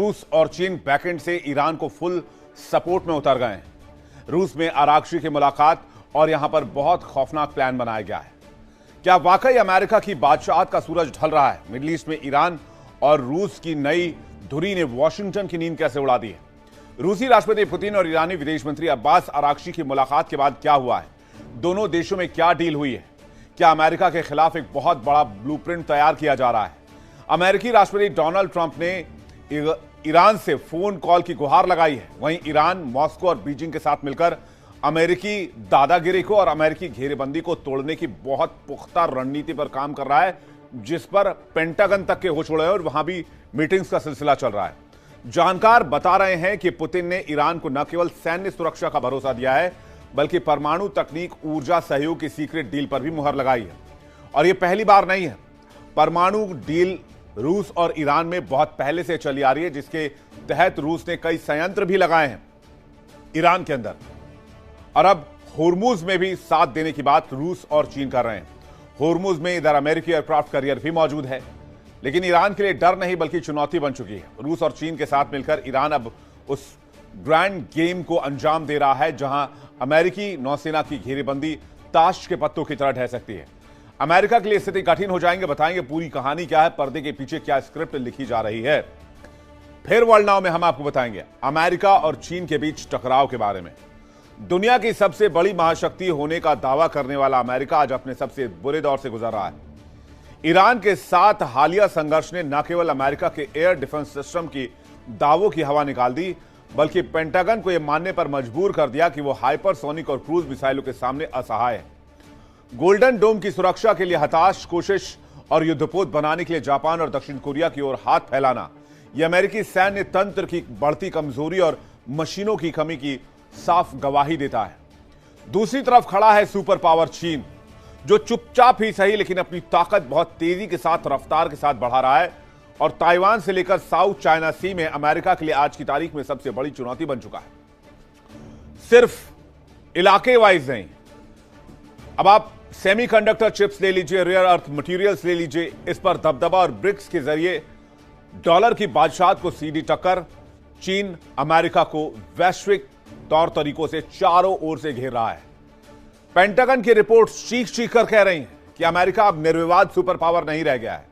रूस और चीन बैकएंड से ईरान को फुल सपोर्ट में उतर गए हैं। रूस में आरागची की मुलाकात और यहां पर बहुत खौफनाक प्लान बनाया गया है। क्या वाकई अमेरिका की बादशाहत का सूरज ढल रहा है? मिडिल ईस्ट में ईरान और रूस की नई धुरी ने वॉशिंगटन की नींद कैसे उड़ा दी है? रूसी राष्ट्रपति पुतिन और ईरानी विदेश मंत्री अब्बास आरागची की मुलाकात के बाद क्या हुआ है? दोनों देशों में क्या डील हुई है? क्या अमेरिका के खिलाफ एक बहुत बड़ा ब्लूप्रिंट तैयार किया जा रहा है? अमेरिकी राष्ट्रपति डोनाल्ड ट्रंप ने ईरान से फोन कॉल की गुहार लगाई है। वहीं ईरान मॉस्को और बीजिंग के साथ मिलकर अमेरिकी दादागिरी को और अमेरिकी घेरेबंदी को तोड़ने की बहुत पुख्ता रणनीति पर काम कर रहा है, जिस पर पेंटागन तक के होश उड़े और वहां भी मीटिंग्स का सिलसिला चल रहा है। जानकार बता रहे हैं कि पुतिन ने ईरान को न केवल सैन्य सुरक्षा का भरोसा दिया है, बल्कि परमाणु तकनीक ऊर्जा सहयोग की सीक्रेट डील पर भी मुहर लगाई है। और यह पहली बार नहीं है। परमाणु डील रूस और ईरान में बहुत पहले से चली आ रही है, जिसके तहत रूस ने कई संयंत्र भी लगाए हैं ईरान के अंदर। और अब होर्मुज में भी साथ देने की बात रूस और चीन कर रहे हैं। होर्मुज में इधर अमेरिकी एयरक्राफ्ट कैरियर भी मौजूद है, लेकिन ईरान के लिए डर नहीं बल्कि चुनौती बन चुकी है। रूस और चीन के साथ मिलकर ईरान अब उस ग्रैंड गेम को अंजाम दे रहा है, जहां अमेरिकी नौसेना की घेरेबंदी ताश के पत्तों की तरह ढह सकती है। अमेरिका के लिए स्थिति कठिन हो जाएंगे। बताएंगे पूरी कहानी क्या है, पर्दे के पीछे क्या स्क्रिप्ट लिखी जा रही है। फिर वर्ल्ड नाउ में हम आपको बताएंगे अमेरिका और चीन के बीच टकराव के बारे में। दुनिया की सबसे बड़ी महाशक्ति होने का दावा करने वाला अमेरिका आज अपने सबसे बुरे दौर से गुजर रहा है। ईरान के साथ हालिया संघर्ष ने न केवल अमेरिका के एयर डिफेंस सिस्टम की दावों की हवा निकाल दी, बल्कि पेंटागन को यह मानने पर मजबूर कर दिया कि वो हाइपरसोनिक और क्रूज मिसाइलों के सामने असहाय है। गोल्डन डोम की सुरक्षा के लिए हताश कोशिश और युद्धपोत बनाने के लिए जापान और दक्षिण कोरिया की ओर हाथ फैलाना, यह अमेरिकी सैन्य तंत्र की बढ़ती कमजोरी और मशीनों की कमी की साफ गवाही देता है। दूसरी तरफ खड़ा है सुपर पावर चीन, जो चुपचाप ही सही लेकिन अपनी ताकत बहुत तेजी के साथ रफ्तार के साथ बढ़ा रहा है और ताइवान से लेकर साउथ चाइना सी में अमेरिका के लिए आज की तारीख में सबसे बड़ी चुनौती बन चुका है। सिर्फ इलाके वाइज नहीं, अब आप सेमीकंडक्टर चिप्स ले लीजिए, रेयर अर्थ मटेरियल्स ले लीजिए, इस पर दबदबा और ब्रिक्स के जरिए डॉलर की बादशाहत को सीधी टक्कर। चीन अमेरिका को वैश्विक तौर तरीकों से चारों ओर से घेर रहा है। पेंटागन की रिपोर्ट चीख चीख कर कह रही हैं कि अमेरिका अब निर्विवाद सुपर पावर नहीं रह गया है।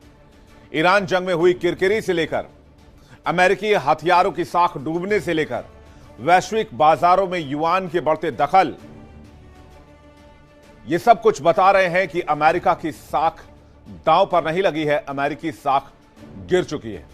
ईरान जंग में हुई किरकिरी से लेकर अमेरिकी हथियारों की साख डूबने से लेकर वैश्विक बाजारों में युआन के बढ़ते दखल, ये सब कुछ बता रहे हैं कि अमेरिका की साख दांव पर नहीं लगी है, अमेरिकी साख गिर चुकी है।